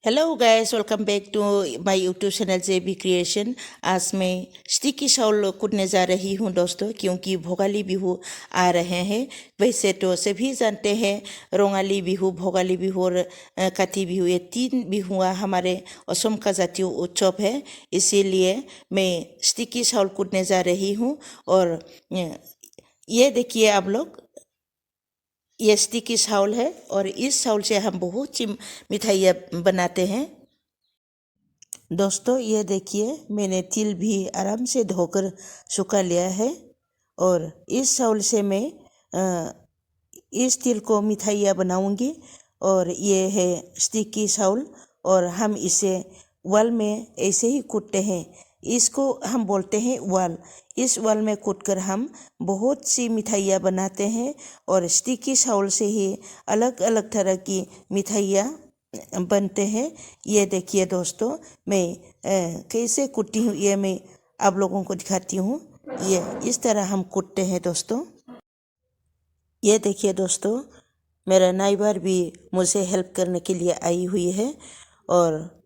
Hello guys, welcome back to my YouTube channel JB creation. आज मैं sticky चावल कूटने जा रही हूँ दोस्तों, क्योंकि भोगाली बिहू आ रहे हैं। वैसे तो सभी जानते हैं रंगाली बिहू, भोगाली बिहू और काति बिहू, ये तीन बिहुआ हमारे असम का जातीय उत्सव है। इसीलिए मैं स्टिकी चावल कूटने जा रही हूँ। और ये देखिए आप लोग, ये स्टिकी चावल है और इस चावल से हम बहुत सी मिठाइयाँ बनाते हैं। दोस्तों ये देखिए, मैंने तिल भी आराम से धोकर सुखा लिया है और इस चावल से मैं इस तिल को मिठाइयाँ बनाऊंगी। और ये है स्टिकी चावल और हम इसे वाल में ऐसे ही कूटते हैं। इसको हम बोलते हैं वाल। इस वाल में कूटकर हम बहुत सी मिठाइयाँ बनाते हैं और स्टिकी चावल से ही अलग अलग तरह की मिठाइयाँ बनते हैं। ये देखिए दोस्तों, मैं कैसे कूटती हूँ ये मैं आप लोगों को दिखाती हूँ। ये इस तरह हम कूटते हैं दोस्तों। ये देखिए दोस्तों, मेरा नाइबर भी मुझे हेल्प करने के लिए आई हुई है और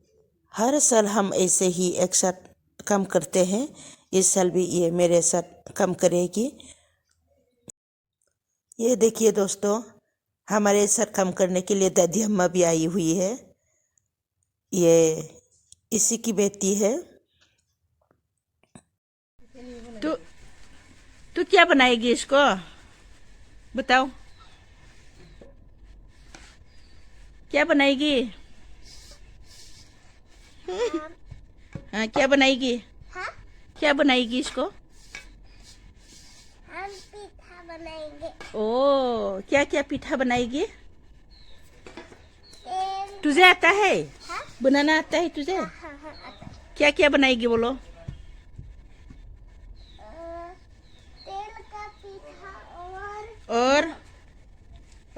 हर साल हम ऐसे ही एक साथ काम करते हैं। इस साल भी ये मेरे साथ काम करेगी। ये देखिए दोस्तों, हमारे साथ काम करने के लिए दादी अम्मा भी आई हुई है। ये इसी की बेटी है। तू तू क्या बनाएगी इसको, बताओ क्या बनाएगी? हाँ, क्या बनाएगी? हाँ? क्या बनाएगी इसको? हम पीठा बनाएंगे। ओ, क्या क्या पीठा बनाएगी? तेल। तुझे आता है? हाँ? बनाना आता है तुझे? हाँ हाँ आता है। क्या क्या बनाएगी बोलो? तेल का पीठा और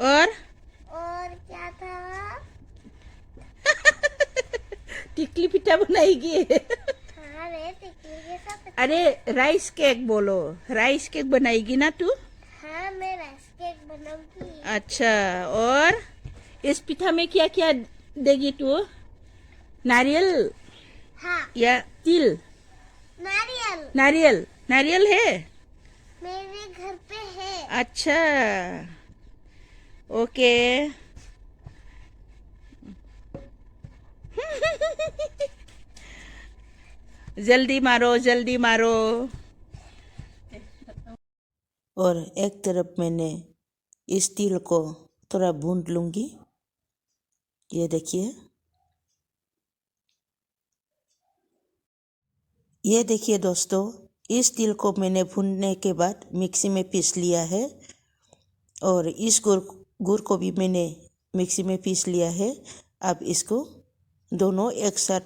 और क्या था? टिकली पीठा बनाएगी। हाँ, मैं टिकली के साथ। अरे राइस केक बोलो, राइस केक बनाएगी ना तू? हाँ, मैं राइस केक बनाऊंगी। अच्छा, और इस पीठा में क्या क्या देगी तू? नारियल हाँ, या तिल? नारियल नारियल, नारियल है। मेरे घर पे है। अच्छा, ओके। जल्दी मारो, जल्दी मारो। और एक तरफ मैंने इस तिल को थोड़ा भून लूंगी। ये देखिए, ये देखिए दोस्तों, इस तिल को मैंने भूनने के बाद मिक्सी में पीस लिया है और इस गुड़ को भी मैंने मिक्सी में पीस लिया है। अब इसको दोनों एक साथ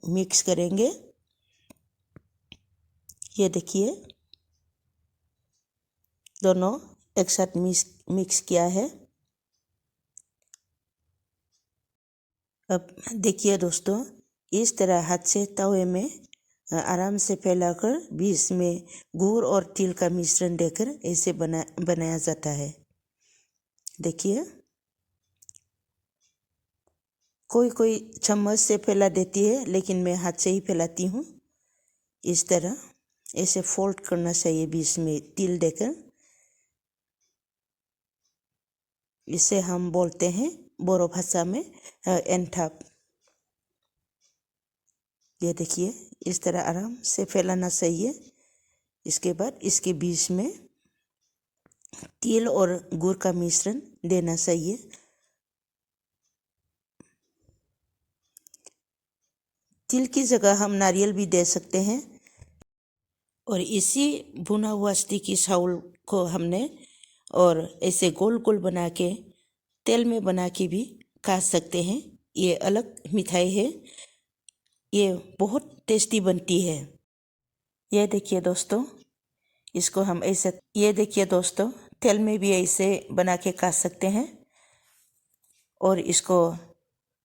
मिक्स करेंगे। ये देखिए, दोनों एक साथ मिक्स किया है। अब देखिए दोस्तों, इस तरह हाथ से तवे में आराम से फैलाकर बीच में गुड़ और तिल का मिश्रण देकर ऐसे बनाया जाता है। देखिए, कोई कोई चम्मच से फैला देती है, लेकिन मैं हाथ से ही फैलाती हूँ। इस तरह ऐसे फोल्ड करना चाहिए बीच में तिल देकर। इसे हम बोलते हैं बोरो भाषा में एंथाप। ये देखिए, इस तरह आराम से फैलाना चाहिए। इसके बाद इसके बीच में तिल और गुड़ का मिश्रण देना चाहिए। तिल की जगह हम नारियल भी दे सकते हैं। और इसी भुना हुआ स्टिकी चावल को हमने और ऐसे गोल गोल बना के तेल में बना के भी खा सकते हैं। ये अलग मिठाई है, ये बहुत टेस्टी बनती है। ये देखिए दोस्तों, इसको हम ऐसे, ये देखिए दोस्तों, तेल में भी ऐसे बना के खा सकते हैं और इसको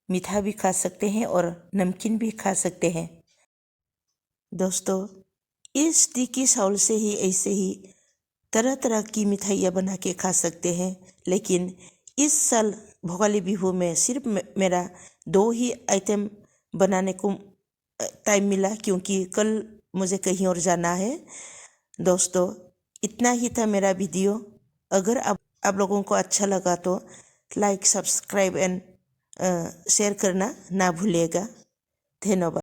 मीठा भी खा सकते हैं और नमकीन भी खा सकते हैं। दोस्तों, इस स्टिकी चावल से ही ऐसे ही तरह तरह की मिठाइयाँ बना के खा सकते हैं। लेकिन इस साल भोगाली बिहू में सिर्फ मेरा 2 ही आइटम बनाने को टाइम मिला, क्योंकि कल मुझे कहीं और जाना है। दोस्तों, इतना ही था मेरा वीडियो। अगर आप लोगों को अच्छा लगा तो लाइक, सब्सक्राइब एंड शेयर करना ना भूलिएगा। धन्यवाद।